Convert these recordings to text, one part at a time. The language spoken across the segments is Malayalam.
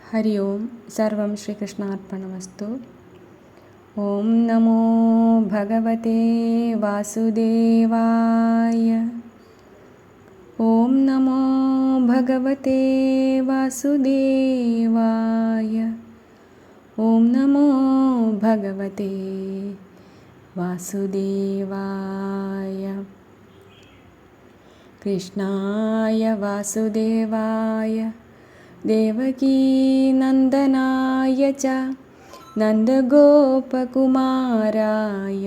हरि ओम सर्वं श्रीकृष्णार्पणमस्तु। ओम नमो भगवते वासुदेवाय। ओम नमो भगवते वासुदेवाय। ओम नमो भगवते वासुदेवाय। कृष्णाय वासुदेवाय देवकी नंदनाय च नन्दगोपकुमाराय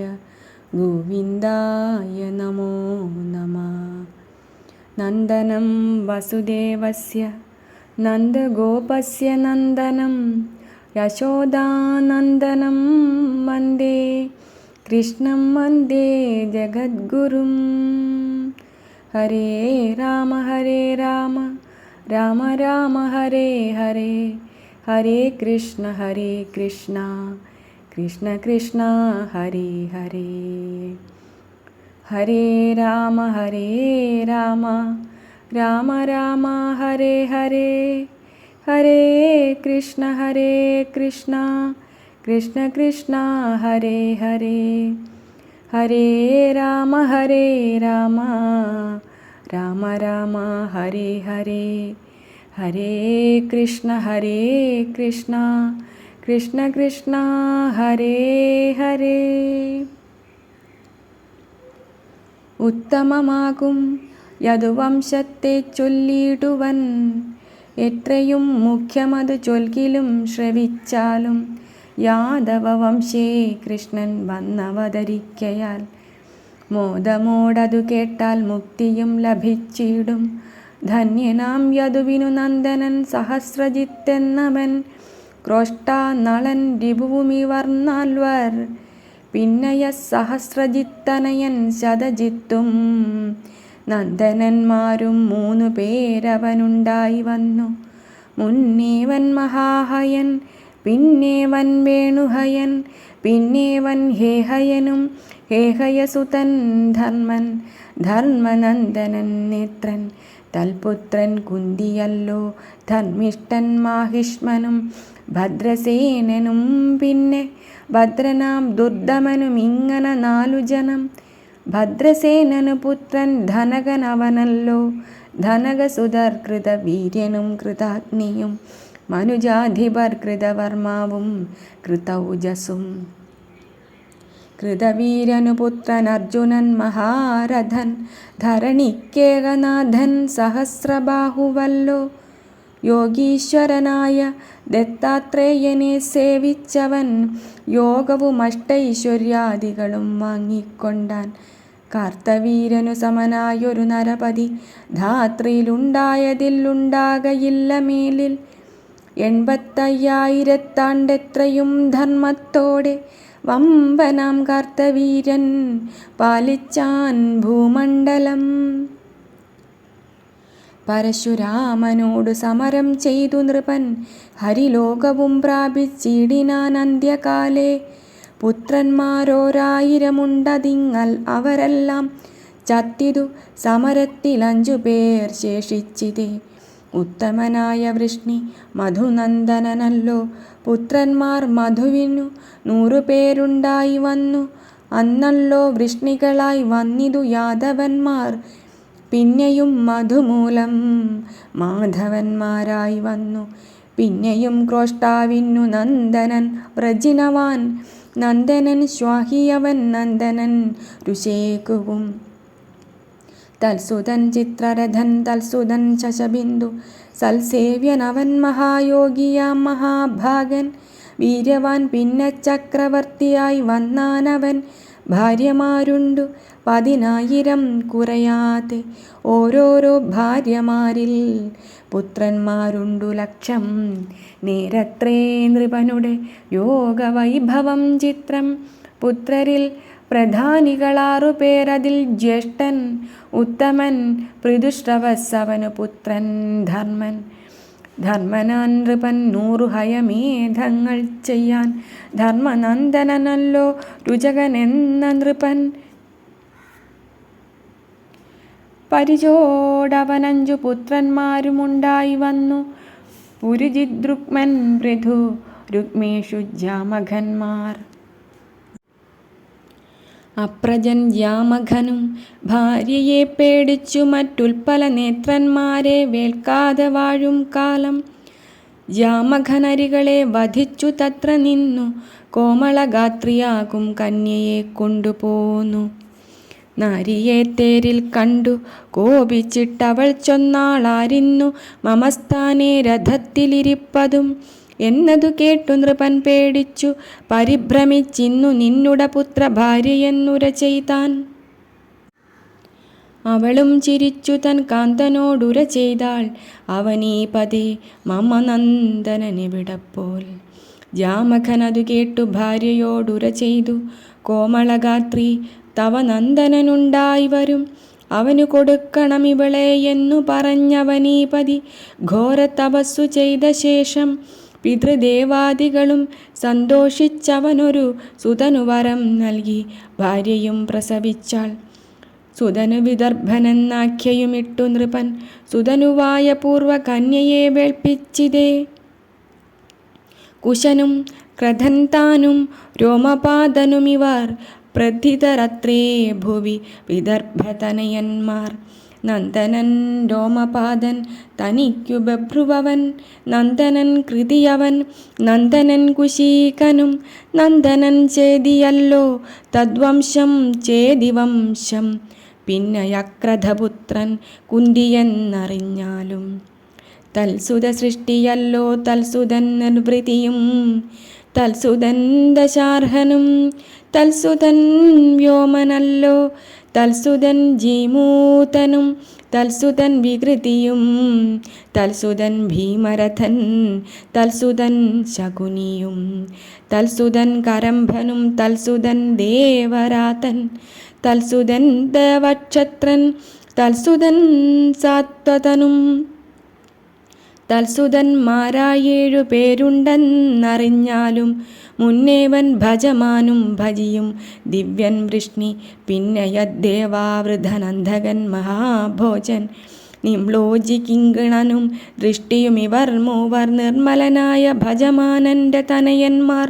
गोविन्दाय नमो नमः। नन्दनं वसुदेवस्य नन्दगोपस्य नन्दनं यशोदानन्दनं वन्दे कृष्णं वन्दे जगद्गुरुं। हरे राम राम राम हरे हरे, हरे कृष्ण कृष्ण कृष्ण हरे हरे। हरे राम राम राम हरे हरे, हरे कृष्ण कृष्ण कृष्ण हरे हरे। हरे राम राम राम हरे हरे, हरे कृष्ण कृष्ण कृष्ण हरे हरे। ഉത്തമമാകും യദുവംശത്തെ ചൊല്ലിടുവൻ, എത്രയും മുഖ്യമതു ചൊൽകിലും ശ്രവിച്ചാലും യാദവ വംശേ കൃഷ്ണൻ വന്നവതരിക്കയാൽ മോദമോടതു കേട്ടാൽ മുക്തിയും ലഭിച്ചിടും. ധന്യനാം യദുവിനു നന്ദനൻ സഹസ്രജിത്തെന്നവൻ, ക്രോഷ്ടാ നളൻ രിപുവുമിവർന്നാൽവർ പിന്നയ സഹസ്രജിത്തനയൻ ശതജിത്തും. നന്ദനന്മാരും 3 പേരവനുണ്ടായി വന്നു. മുന്നേവൻ മഹാഹയൻ, പിന്നേവൻ വേണുഹയൻ, പിന്നേവൻ ഹേഹയനും ഹേഹയസുതൻ ധർമ്മൻ. ധർമ്മനന്ദനൻ നേത്രൻ തൽപുത്രൻ കുന്തിയല്ലോ, ധർമ്മിഷ്ഠൻ മാഹിഷ്മനും ഭദ്രസേനനും പിന്നെ ഭദ്രനാം ദുർദമനും ഇങ്ങനെ 4 ജനം. ഭദ്രസേനനു പുത്രൻ ധനകനവനല്ലോ, ധനകസുതർ കൃതവീര്യനും കൃതാഗ്നിയും മനുജാധിപർ കൃതവർമാവും കൃതൗജസും. കൃതവീരനു പുത്രൻ അർജുനൻ മഹാരഥൻ, ധരണിക്കേകനാഥൻ സഹസ്രബാഹുവല്ലോ. യോഗീശ്വരനായ ദത്താത്രേയനെ സേവിച്ചവൻ, യോഗവും അഷ്ടൈശ്വര്യാദികളും വാങ്ങിക്കൊണ്ടാൻ. കാർത്തവീരനു സമനായൊരു നരപതി ധാത്രിയിലുണ്ടായതില്ലുണ്ടാകയില്ല മേലിൽ. 85,000 ധർമ്മത്തോടെ വമ്പനാം കാർത്തവീരൻ പാലിച്ചാൻ ഭൂമണ്ഡലം. പരശുരാമനോടു സമരം ചെയ്തു നൃപൻ, ഹരിലോകവും പ്രാപിച്ചിടിനാൻ അന്ത്യകാലേ. പുത്രന്മാരോരായിരമുണ്ടതിങ്ങൽ അവരെല്ലാം ചത്തിതു സമരത്തിൽ 5 പേർ ശേഷിച്ചിതേ. ഉത്തമനായ വൃഷ്ണി മധുനന്ദനനല്ലോ, പുത്രന്മാർ മധുവിനു 100 പേരുണ്ടായി വന്നു. അന്നല്ലോ വൃഷ്ണികളായി വന്നിതു യാദവന്മാർ, പിന്നെയും മധുമൂലം മാധവന്മാരായി വന്നു. പിന്നെയും ക്രോഷ്ടാവിന്നു നന്ദനൻ വ്രജിനവാൻ, നന്ദനൻ ശ്വാഹിയവൻ നന്ദനൻ ഋഷേകുവും. തൽസുതൻ ചിത്രരഥൻ തൽസുതൻ ശശബിന്ദു, സൽസേവ്യനവൻ മഹായോഗിയാം മഹാഭാഗൻ. വീര്യവാൻ പിന്നെ ചക്രവർത്തിയായി വന്നാനവൻ, ഭാര്യമാരുണ്ടു 10,000 കുറയാതെ. ഓരോരോ ഭാര്യമാരിൽ പുത്രന്മാരുണ്ടു 1,00,000. നേരത്രേ നൃപനുടെ യോഗവൈഭവം ചിത്രം. പുത്രരിൽ പ്രധാനികൾ 6 പേരതിൽ ജ്യേഷ്ഠൻ ഉത്തമൻ പൃഥുശ്രവസ്സവനു പുത്രൻ ധർമ്മൻ. ധർമ്മനാൻ നൃപൻ 100 ഹയമേധങ്ങൾ ചെയ്യാൻ. ധർമ്മനന്ദനനല്ലോ രുചകനെന്ന നൃപൻ. പരിചോടവനഞ്ചു പുത്രന്മാരുമുണ്ടായി വന്നു. പുരുജിദ്രുക്മൻ പൃഥു രുക്മേഷു ജാമഘന്മാർ. അപ്രജൻ ജാമഘനും ഭാര്യയെ പേടിച്ചു മറ്റുൽപ്പല നേത്രന്മാരെ വേൾക്കാതെ വാഴും കാലം. ജാമഘനരികളെ വധിച്ചു തത്ര നിന്നു കോമളഗാത്രിയാകും കന്യയെ കൊണ്ടുപോന്നു. നാരിയെ തേരിൽ കണ്ടു കോപിച്ചിട്ടവൾ ചൊന്നാളാരിന്നു മമസ്ഥാനെ രഥത്തിലിരിപ്പതും എന്നതു കേട്ടു നൃപൻ പേടിച്ചു പരിഭ്രമിച്ചിന്നു നിന്നുട പുത്ര ഭാര്യയെന്നുര ചെയ്താൻ. അവളും ചിരിച്ചു തൻ കാന്തനോടുര ചെയ്താൾ അവനീപതി മമ നന്ദനനിവിടപ്പോൾ. ജാമഘനതു കേട്ടു ഭാര്യയോടുര ചെയ്തു കോമളഗാത്രി തവ നന്ദനനുണ്ടായി വരും അവനു കൊടുക്കണം ഇവളെ എന്നു പറഞ്ഞവനീപതി ഘോര തപസ്സു ചെയ്ത ശേഷം പിതൃദേവാദികളും സന്തോഷിച്ചവനൊരു സുതനു വരം നൽകി ഭാര്യയും പ്രസവിച്ചാൾ. സുതനു വിദർഭനെന്നാഖ്യയുമിട്ടു നൃപൻ സുതനുവായ പൂർവ കന്യയെ വേൾപ്പിച്ചിതേ. കുശനും ക്രധന്താനും രോമപാതനുമിവർ പ്രഥിതരത്രേ ഭുവി വിദർഭതനയന്മാർ. നന്ദനൻ രോമപാതൻ തനിക്കു ബഭ്രുവൻ നന്ദനൻ കൃതിയവൻ നന്ദനൻ കുശീകനും നന്ദനൻ ചേതിയല്ലോ തദ്വംശം ചേതിവംശം പിന്നയക്രധപുത്രൻ കുന്തിയെന്നറിഞ്ഞാലും. തൽസുത സൃഷ്ടിയല്ലോ തൽസുതൻ നിർവൃതിയും തൽസുതൻ ദശാർഹനും തൽസുതൻ വ്യോമനല്ലോ തൽസുതൻ ജീമൂതനും തൽസുതൻ വികൃതിയും തൽസുതൻ ഭീമരഥൻ തൽസുതൻ ശകുനിയും തൽസുതൻ കരംഭനും തൽസുതൻ ദേവരാതൻ തൽസുതൻ ദേവക്ഷത്രൻ തൽസുതൻ സാത്വതനും തൽസുതന്മാരായേഴു പേരുണ്ടെന്നറിഞ്ഞാലും മുന്നേവൻ ഭജമാനും ഭജിയും ദിവ്യൻ വൃഷ്ണി പിന്നയദ്ദേവാവൃധനന്ധകൻ മഹാഭോജൻ നിംലോജി കിങ്കിണനും ദൃഷ്ടിയും ഇവർ മൂവർ നിർമ്മലനായ ഭജമാനന്റെ തനയന്മാർ.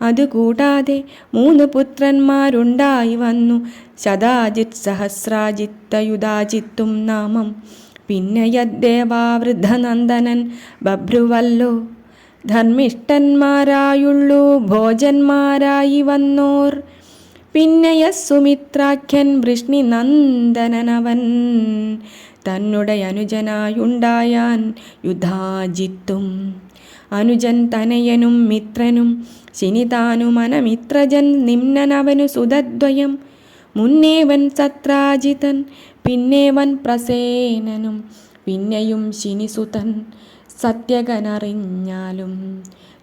അതുകൂടാതെ 3 പുത്രന്മാരുണ്ടായി വന്നു ശതാജിത് സഹസ്രാജിത്തയുധാജിത്തും നാമം. പിന്നയദ്ദേവാവൃദ്ധനന്ദനൻ ബഭ്രുവല്ലോ ധർമ്മിഷ്ഠന്മാരായുള്ളൂ ഭോജന്മാരായി വന്നോർ. പിന്നയ സുമിത്രാഖ്യൻ വൃഷ്ണി നന്ദനനവൻ തന്നുടെ അനുജനായുണ്ടായാൻ യുധാജിത്തും. അനുജൻ തനയനും മിത്രനും ശിനിതാനുമനമിത്രജൻ നിമ്നനവനു സുതദ്വയം. മുന്നേവൻ സത്രാജിതൻ പിന്നേവൻ പ്രസേനനും പിന്നെയും ശിനിസുതൻ സത്യകനറിഞ്ഞാലും.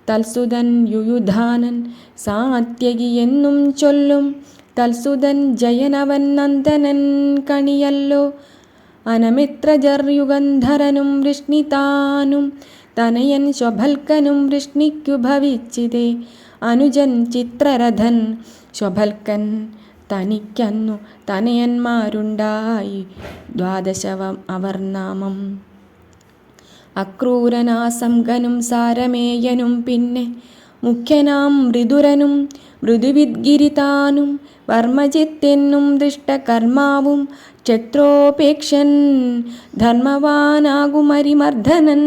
തൽസുതൻ യുയുധാനൻ സാത്യകി എന്നും ചൊല്ലും തൽസുതൻ ജയനവൻ നന്ദനൻ കണിയല്ലോ. അനമിത്രജർ യുഗന്ധരനും വൃഷ്ണിതാനും തനയൻ ശൊഭൽക്കനും വൃഷ്ണിക്കു ഭവിച്ചിതേ. അനുജൻ ചിത്രരഥൻ ശൊഭൽക്കൻ തനിക്കന്നു തനയന്മാരുണ്ടായി 12 അവർ നാമം. അക്രൂരനാസംഗനും സാരമേയനും പിന്നെ മുഖ്യനാം മൃദുരനും മൃദുവിദ്ഗിരിതാനും വർമ്മജിത്തെന്നും ദൃഷ്ടകർമാവും ക്ഷത്രോപേക്ഷൻ ധർമ്മവാനാകുമരിമർദ്ദനൻ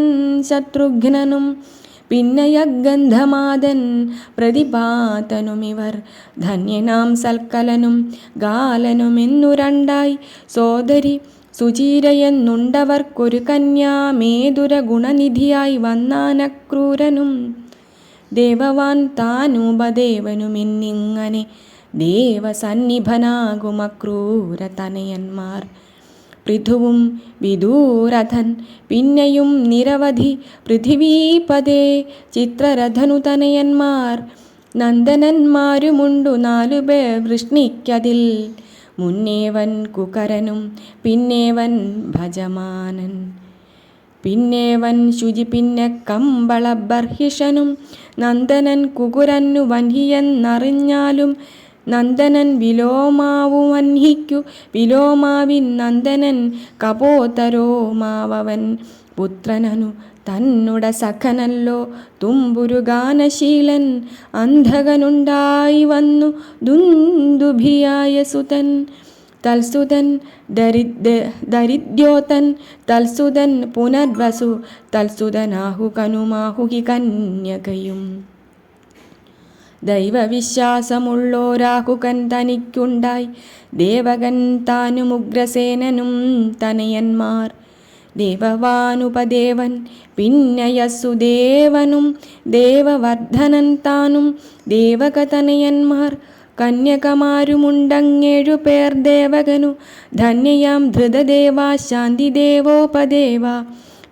ശത്രുഘ്നനും പിന്നയഗന്ധമാദൻ പ്രതിപാതനുമിവർ. ധന്യനാം സൽക്കലനും ഗാലനുമെന്നു രണ്ടായി സോദരി സുചീരയെന്നുണ്ടവർക്കൊരു കന്യാമേതുര ഗുണനിധിയായി വന്നാനക്രൂരനും. ദേവവാൻ താനുപദേവനുമെന്നിങ്ങനെ ദേവസന്നിഭനാകുമക്രൂരതനയന്മാർ. പൃഥുവും വിദൂരഥൻ പിന്നെയും നിരവധി പൃഥിവീപദേ ചിത്രരഥനു തനയന്മാർ. നന്ദനന്മാരുമുണ്ടു 4 പേർ വൃഷ്ണിക്കതിൽ. മുന്നേവൻ കുകരനും പിന്നേവൻ ഭജമാനൻ പിന്നേവൻ ശുചി പിന്നെ കമ്പളബർഹിഷനും. നന്ദനൻ കുകുരന്നു വന്ഹിയെന്നറിഞ്ഞാലും നന്ദനൻ വിലോമാവു വന്ഹിക്കു വിലോമാവിൻ നന്ദനൻ കപോതരോമാവൻ പുത്രനു തന്നുട സഖനല്ലോ തുമ്പുരുഗാനശീലൻ. അന്ധകനുണ്ടായി വന്നു ദുന്ദുഭിയായ സുതൻ. തൽസുതൻ ദരിദ്യോതൻ തൽസുതൻ പുനർവസു തൽസുതനാഹുകനുമാഹുകി കന്യകയും. ദൈവവിശ്വാസമുള്ളോരാഹുകൻ തനിക്കുണ്ടായി. ദേവകൻ താനും ഉഗ്രസേനനും തനയന്മാർ. ദേവവാനുപദേവൻ പിന്നയസുദേവനും ദേവവർദ്ധനൻ താനും ദേവകതനയന്മാർ. കന്യകമാരുമുണ്ടങ്ങേഴു പേർ ദേവകനു. ധന്യയാം ധൃതദേവാ ശാന്തിദേവോപദേവ.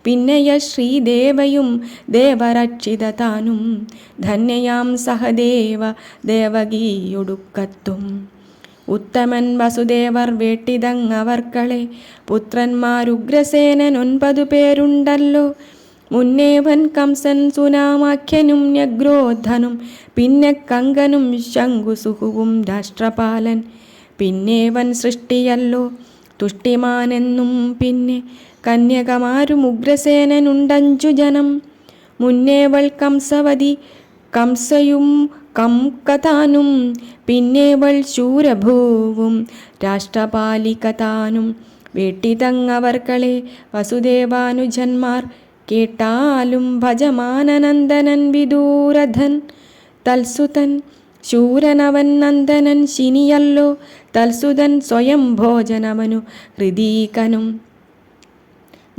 പിന്നയ ശ്രീദേവയും ദേവരക്ഷിത താനും. ധന്യയാം സഹദേവ ദേവകിയൊടുക്കത്തും. ഉത്തമൻ വസുദേവർ വേട്ടിതങ്ങവർക്കളെ. പുത്രന്മാരുഗ്രസേനൻ 9 പേരുണ്ടല്ലോ. മുന്നേവൻ കംസൻ സുനാമാഖ്യനും ന്യഗ്രോധനും. പിന്നെ കങ്കനും ശംഖുസുഹുവും രാഷ്ട്രപാലൻ. പിന്നേവൻ സൃഷ്ടിയല്ലോ തുഷ്ടിമാനെന്നും. പിന്നെ കന്യകമാരും ഉഗ്രസേനനുണ്ടഞ്ചു ജനം. മുന്നേവൾ കംസവതി കംസയും കംകതാനും. പിന്നേവൾ ശൂരഭൂവും രാഷ്ട്രപാലികതാനും. വേട്ടിതങ്ങവർക്കളെ വസുദേവാനുജന്മാർ. കേട്ടാലും ഭജമാനനന്ദനൻ വിദൂരധൻ. തൽസുതൻ ശൂരനവൻ നന്ദനൻ ശിനിയല്ലോ. തൽസുതൻ സ്വയം ഭോജനവനു ഹൃദീകനും.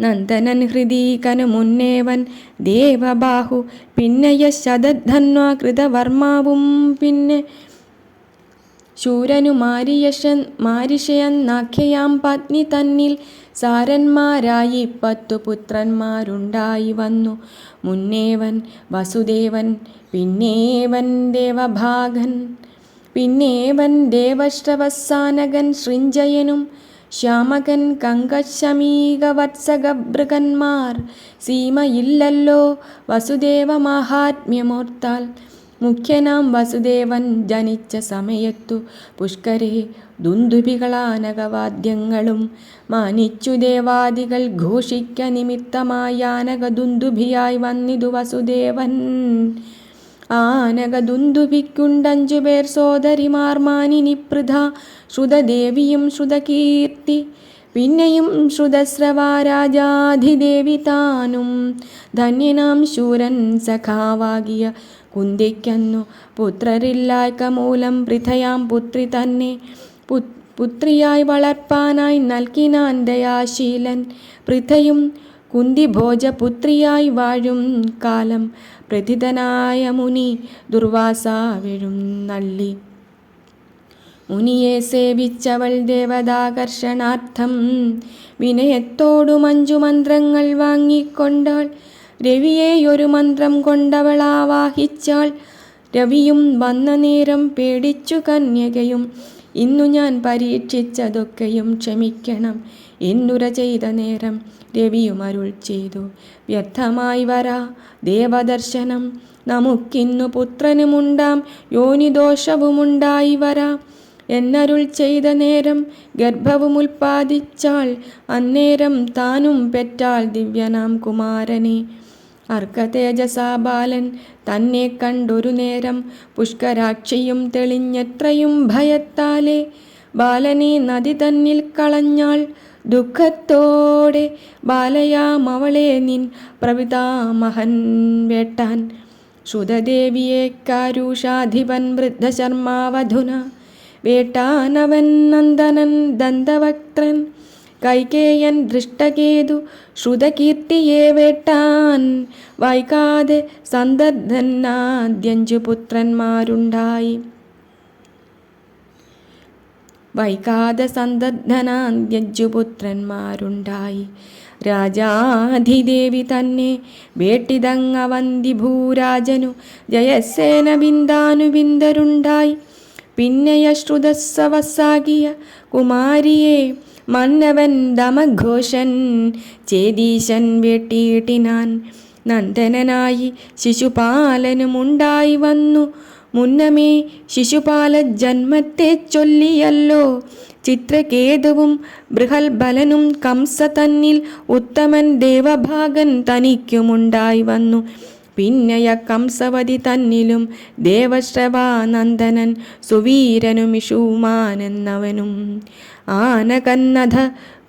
നന്ദനൻ ഹൃദീകനു മുന്നേവൻ ദേവബാഹു. പിന്നയ ശതധന്വാ കൃതവർമാവും. പിന്നെ ശൂരനു മാരിഷയെന്നാഖ്യയാം പത്നി തന്നിൽ. സാരന്മാരായി 10 പുത്രന്മാരുണ്ടായി വന്നു. മുന്നേവൻ വസുദേവൻ പിന്നേവൻ ദേവഭാഗൻ. പിന്നേവൻ ദേവശ്രവസാനകൻ ശൃഞ്ജയനും. ശ്യാമകൻ കങ്കശമീകവത്സകഭൃഗന്മാർ. സീമയില്ലല്ലോ വസുദേവ മാഹാത്മ്യമോർത്താൽ. മുഖ്യനാം വസുദേവൻ ജനിച്ച സമയത്തു പുഷ്കരേ ദുന്ദുഭികളാനകവാദ്യങ്ങളും മാനിച്ചു ദേവാദികൾ ഘോഷിക്ക നിമിത്തമായാനകദുന്ദുഭിയായി വന്നിതു വസുദേവൻ. ആനകദുന്ദുഭിക്കുണ്ടഞ്ചു പേർ സോദരിമാർ മാനിനി പൃഥ. ശ്രുതദേവിയും ശ്രുതകീർത്തി. പിന്നെയും ശ്രുതസ്രവാ രാജാധിദേവി താനും. ധന്യനാം ശൂരൻ സഖാവാകിയ കുന്തിക്കന്നു പുത്രരില്ലായ്ക മൂലം പൃഥയാം പുത്രി തന്നെ പുത്രിയായി വളർപ്പാനായി നൽകിനാൻ ദയാശീലൻ. പൃഥയും കുന്തി ഭോജപുത്രിയായി വാഴും കാലം പ്രഥിതനായ മുനി ദുർവാസാവെഴും നള്ളി. മുനിയെ സേവിച്ചവൾ ദേവതാകർഷണാർത്ഥം. വിനയത്തോടു 5 മന്ത്രങ്ങൾ വാങ്ങിക്കൊണ്ടാൾ. രവിയെ ഒരു മന്ത്രം കൊണ്ടവളാവാഹിച്ചാൾ. രവിയും വന്ന നേരം പേടിച്ചു കന്യകയും. ഇന്നു ഞാൻ പരീക്ഷിച്ചതൊക്കെയും ക്ഷമിക്കണം എന്നുര ചെയ്ത നേരം രവിയും അരുൾ ചെയ്തു. വ്യർത്ഥമായി വരാ ദേവദർശനം. നമുക്കിന്നു പുത്രനുമുണ്ടാം യോനിദോഷവുമുണ്ടായി വരാ എന്നരുൾ ചെയ്ത നേരം ഗർഭവും ഉൽപ്പാദിച്ചാൾ. അന്നേരം താനും പെറ്റാൾ ദിവ്യനാം കുമാരനെ. അർക്കതേജസാ ബാലൻ തന്നെ കണ്ടൊരു നേരം പുഷ്കരാക്ഷിയും തെളിഞ്ഞെത്രയും ഭയത്താലെ. ബാലനെ നദി തന്നിൽ കളഞ്ഞാൾ ദുഃഖത്തോടെ. ബാലയാമവളെ നിൻ പ്രപിതാമഹൻ വേട്ടാൻ. ശ്രുതദേവിയെ കാരൂഷാധിപൻ വൃദ്ധശർമാവധുന. വേട്ടാനവൻ നന്ദനൻ ദന്തവക്ത്രൻ. കൈകേയൻ ദൃഷ്ടകേതു ശ്രുതകീർത്തിയെ വേട്ടാൻ. വൈകാതെ സന്ദർദ്ധനാദ്യഞ്ചു പുത്രന്മാരുണ്ടായി. രാജാധിദേവി തന്നെ വേട്ടിതങ്ങവന്തി ഭൂരാജനു. ജയസേന ബിന്ദാനുബിന്ദരുണ്ടായി. പിന്നെയ ശ്രുതസവസാകിയ കുമാരിയെ മന്നവൻ ദമഘോഷൻ ചേതീശൻ വേട്ടിയിട്ടിനാൻ. നന്ദനായി ശിശുപാലനുമുണ്ടായി വന്നു. മുന്നമേ ശിശുപാല ജന്മത്തെ ചൊല്ലിയല്ലോ. ചിത്രകേതുവും ബൃഹൽബലനും കംസ തന്നിൽ ഉത്തമൻ ദേവഭാഗൻ തനിക്കുമുണ്ടായി വന്നു. പിന്നയ കംസവതി തന്നിലും ദേവശ്രവാനന്ദനൻ സുവീരനുമിഷുമാനെന്നവനും. ആനകന്നഥ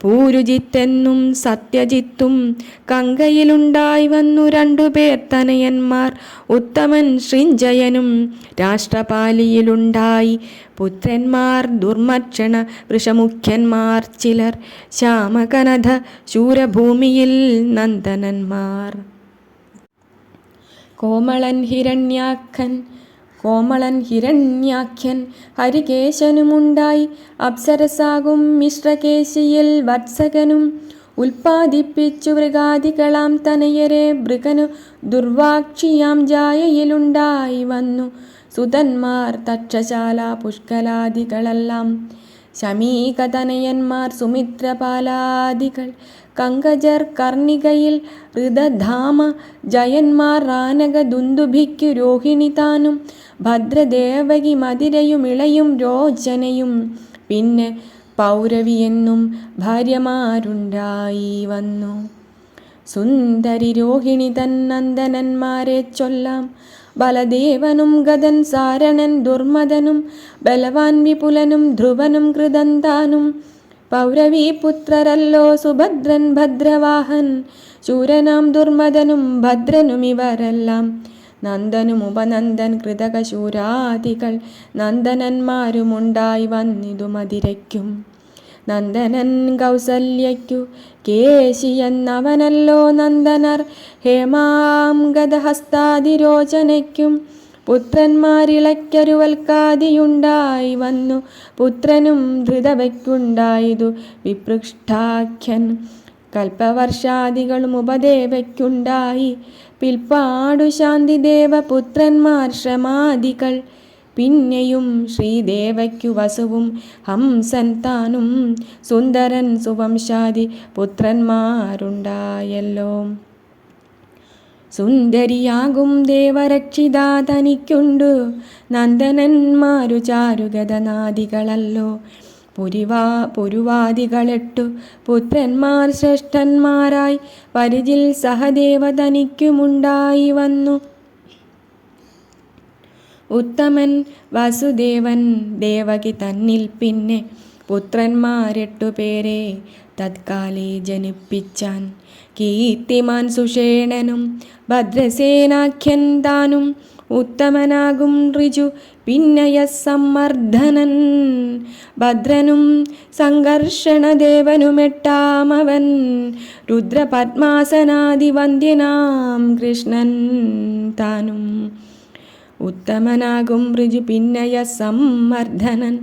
പൂരുജിത്തെന്നും സത്യജിത്തും കങ്കയിലുണ്ടായി വന്നു രണ്ടുപേർ തനയന്മാർ. ഉത്തമൻ ശൃഞ്ജയനും രാഷ്ട്രപാലിയിലുണ്ടായി പുത്രന്മാർ ദുർമക്ഷണ വൃഷമുഖ്യന്മാർ ചിലർ. ശ്യാമകനഥ ശൂരഭൂമിയിൽ നന്ദനന്മാർ. കോമളൻ ഹിരണ്യാഖ്യൻ ഹരികേശനുമുണ്ടായി. അപ്സരസാകും മിശ്രകേശിയിൽ വത്സകനും ഉൽപ്പാദിപ്പിച്ചു മൃഗാദികളാം തനയരെ. മൃഗനു ദുർവാക്ഷിയാം ജായയിലുണ്ടായി വന്നു സുതന്മാർ തക്ഷശാല പുഷ്കലാദികളെല്ലാം. ശമീകതനയന്മാർ സുമിത്രപാലാദികൾ കങ്കജർ കർണികയിൽ ഋതധാമ ജയന്മാർ. ആനക ദുന്ദുഭിക്കു രോഹിണി താനും ഭദ്രദേവകി മതിരയുമിളയും രോചനയും. പിന്നെ പൗരവിയെന്നും ഭാര്യമാരുണ്ടായി വന്നു. സുന്ദരി രോഹിണി തൻ നന്ദനന്മാരെ ചൊല്ലാം. ബലദേവനും ഗദൻ സാരണൻ ദുർമദനും ബലവാൻ വിപുലനും ധ്രുവനും കൃതന്താനും. പൗരവീ പുത്രരല്ലോ സുഭദ്രൻ ഭദ്രവാഹൻ ശൂരനാം ദുർമദനും ഭദ്രനുമിവരെല്ലാം. നന്ദനും ഉപനന്ദൻ കൃതകശൂരാദികൾ നന്ദനന്മാരുമുണ്ടായി വന്നിതു മതിരയ്ക്കും. നന്ദനൻ കൗസല്യയ്ക്കു കേശിയെന്നവനല്ലോ നന്ദനർ ഹേമാം ഗദഹസ്താദിരോചനയ്ക്കും. പുത്രന്മാരിളയ്ക്കരുവൽക്കാദിയുണ്ടായി വന്നു പുത്രനും ധൃതവയ്ക്കുണ്ടായതു വിപൃഷ്ടാഖ്യൻ. കൽപ്പവർഷാദികളും ഉപദേവയ്ക്കുണ്ടായി പിൽപ്പാടു ശാന്തിദേവ പുത്രന്മാർ ശ്രമാദികൾ. പിന്നെയും ശ്രീദേവയ്ക്കു വസുവും ഹംസൻ താനും സുന്ദരൻ സുവംശാദി പുത്രന്മാരുണ്ടായല്ലോ. സുന്ദരിയാകും ദേവരക്ഷിത തനിക്കുണ്ടു നന്ദനന്മാരു ചാരുഗതനാദികളല്ലോ. പുരുവാദികളെട്ടു പുത്രന്മാർ ശ്രേഷ്ഠന്മാരായി പരിചിൽ സഹദേവ തനിക്കുമുണ്ടായി വന്നു. ഉത്തമൻ വസുദേവൻ ദേവകി തന്നിൽ പിന്നെ പുത്രന്മാരെട്ടു പേരെ തത്കാലേ ജനിപ്പിച്ചാൻ. കീർത്തിമാൻ സുഷേണനും ഭദ്രസേനാഖ്യൻ താനും ഉത്തമനാകും ഋജു പിന്നയ സമ്മർദ്ദനൻ. ഭദ്രനും സംഘർഷണദേവനുമെട്ടാമവൻ രുദ്രപദ്മാസനാദിവന്ദ്യനാം കൃഷ്ണൻ താനും. ഉത്തമനാകും ഋജു പിന്നയ സമ്മർദ്ദനൻ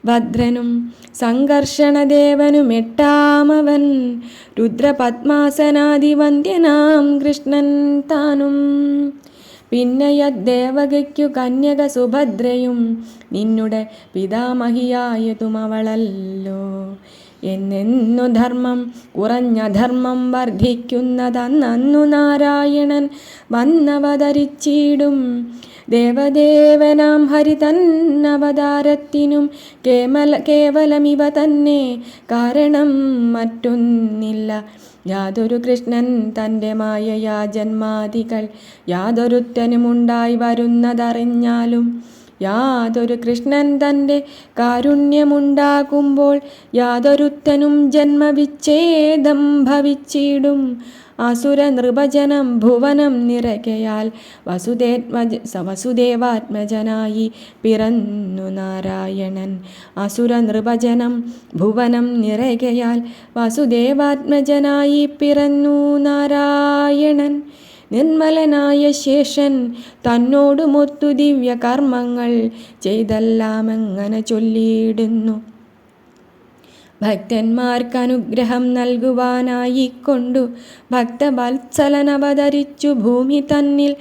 ഭദ്രനും സംഘർഷണദേവനുമെട്ടാമവൻ രുദ്രപദ്മാസനാദിവന്ദ്യനാം കൃഷ്ണൻ താനും. പിന്നയ ദേവകയ്ക്കു കന്യക സുഭദ്രയും നിന്നുടെ പിതാമഹിയായതുമവളല്ലോ. എന്നെന്നു ധർമ്മം കുറഞ്ഞ ധർമ്മം വർദ്ധിക്കുന്നതന്നു നാരായണൻ വന്നവതരിച്ചിടും. ദേവദേവനാം ഹരി തന്നവതാരത്തിനും കേവലമിവ തന്നെ കാരണം മറ്റൊന്നില്ല. യാതൊരു കൃഷ്ണൻ തൻ്റെ മായയാ ജന്മാദികൾ യാതൊരുത്തനുമുണ്ടായി വരുന്നതറിഞ്ഞാലും യാതൊരു കൃഷ്ണൻ തൻ്റെ കാരുണ്യമുണ്ടാകുമ്പോൾ യാതൊരുത്തനും ജന്മവിച്ഛേദം ഭവിച്ചിടും. അസുര നൃപജനം ഭുവനം നിറകയാൽ വസുദേവാത്മജനായി പിറന്നു നാരായണൻ. അസുര നൃപജനം ഭുവനം നിറകയാൽ വസുദേവാത്മജനായി പിറന്നു നാരായണൻ. നിർമ്മലനായ ശേഷൻ തന്നോടുമൊത്തു ദിവ്യ കർമ്മങ്ങൾ ചെയ്തെല്ലാമെങ്ങനെ ചൊല്ലിയിടുന്നു. ഭക്തന്മാർക്കനുഗ്രഹം നൽകുവാനായിക്കൊണ്ടു ഭക്തവത്സലനവതരിച്ചു ഭൂമി തന്നിൽ.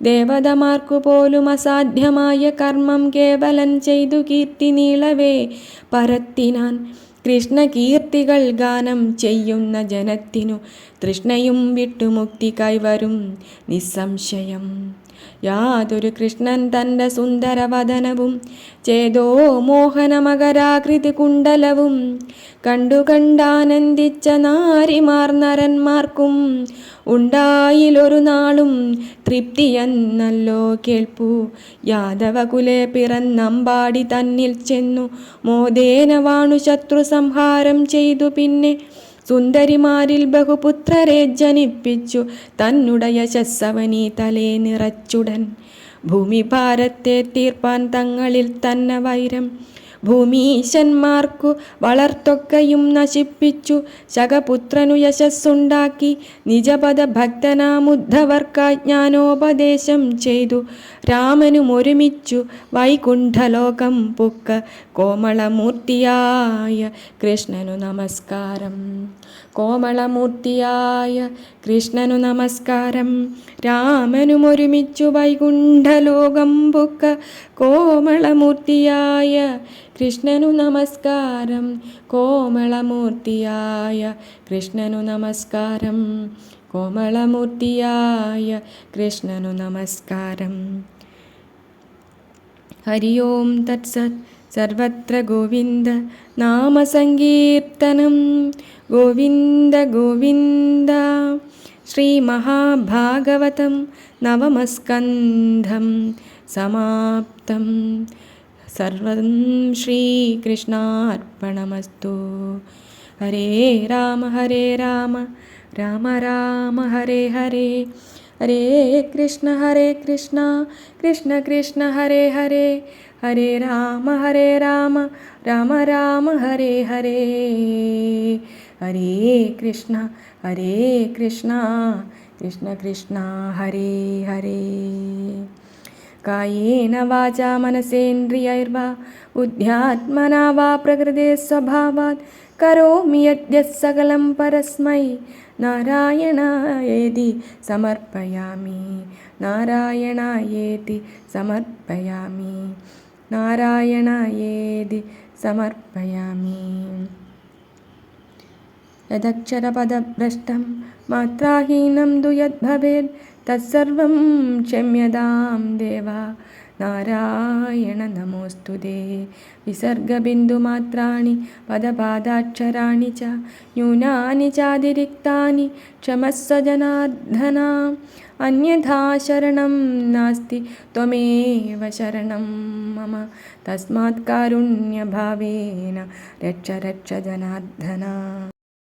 ദേവതമാർക്കു പോലും അസാധ്യമായ കർമ്മം കേവലൻ ചെയ്തു കീർത്തി നീളവേ പരത്തിനാൻ. കൃഷ്ണകീർത്തികൾ ഗാനം ചെയ്യുന്ന ജനത്തിനു തൃഷ്ണയും വിട്ടുമുക്തി കൈവരും നിസ്സംശയം. യാതൊരു കൃഷ്ണൻ തൻ്റെ സുന്ദരവദനവും ചേതോ മോഹനമകരാകൃതി കുണ്ടലവും കണ്ടാനന്ദിച്ച നാരിമാർ നരന്മാർക്കും ഉണ്ടായിലൊരു നാളും തൃപ്തിയെന്നല്ലോ കേൾപ്പു. യാദവകുലെ പിറന്നമ്പാടി തന്നിൽ ചെന്നു മോദേന വാണു ശത്രു സംഹാരം ചെയ്തു. പിന്നെ സുന്ദരിമാരിൽ ബഹുപുത്രരെ ജനിപ്പിച്ചു. തന്നുട യശസ്സവനീ തലേ നിറച്ചുടൻ ഭൂമിഭാരത്തെ തീർപ്പാൻ തങ്ങളിൽ തന്നെ വൈരം ഭൂമീശന്മാർക്കു വളർത്തൊക്കെയും നശിപ്പിച്ചു. ശകപുത്രനു യശസ്സുണ്ടാക്കി നിജപദ ഭക്തനാമുദ്ധവർക്കായി ജ്ഞാനോപദേശം ചെയ്തു. രാമനും ഒരുമിച്ചു വൈകുണ്ഠലോകം പുക്ക കോമളമൂർത്തിയായ കൃഷ്ണനു നമസ്കാരം. കോമളമൂർത്തിയായ കൃഷ്ണനു നമസ്കാരം. രാമനും ഒരുമിച്ചു വൈകുണ്ഠലോകം പുക്ക കോമളമൂർത്തിയായ കൃഷ്ണനു നമസ്കാരം. കോമളമൂർത്തിയായ കൃഷ്ണനു നമസ്കാരം. കോമളമൂർത്തിയായ കൃഷ്ണനു നമസ്കാരം. ഹരി ഓം തത്സത്. സർവത്ര ഗോവിന്ദ നാമസങ്കീർത്തനം. ഗോവിന്ദ ഗോവിന്ദ. ശ്രീമഹാഭാഗവതം നവമസ്കന്ധം സമാപ്തം. സർവം ശ്രീകൃഷ്ണാർപ്പണമസ്തു. ഹരേ രാമ രാമ രാമ ഹരേ ഹരേ. ഹരേ കൃഷ്ണ കൃഷ്ണ കൃഷ്ണ ഹരേ ഹരേ. ഹരേ രാമ രാമ രാമ ഹരേ ഹരേ. ഹരേ കൃഷ്ണ കൃഷ്ണ കൃഷ്ണ ഹരേ ഹരേ. കായേന വാചാ മനസേന്ദ്രിയൈർവാ ബുദ്ധ്യാത്മനാ വാ പ്രകൃതേ സ്വഭാവാത് കരോമി യദ്യത് സകലം പരസ്മൈ നാരായണായേതി സമർപ്പയാമി. നാരായണായേതി സമർപ്പയാമി. നാരായണായേതി സമർപ്പയാമി. യദക്ഷരപദഭ്രഷ്ടം മാത്രാഹീനം തു യദ്ഭവേത് തത്സർവം ക്ഷമ്യതാം ദേവ. നാരായണ നമോസ്തുതേ. വിസർഗബിന്ദുമാത്രാണി പദപാദാക്ഷരാണി ച ന്യൂനാനി ചാതിരിക്താനി ക്ഷമസ്വ ജനാർദ്ദന. അന്യഥാ ശരണം നാസ്തി ത്വമേവ ശരണം മമ. തസ്മാത് കാരുണ്യഭാവേന രക്ഷ ജനാർദ്ദന.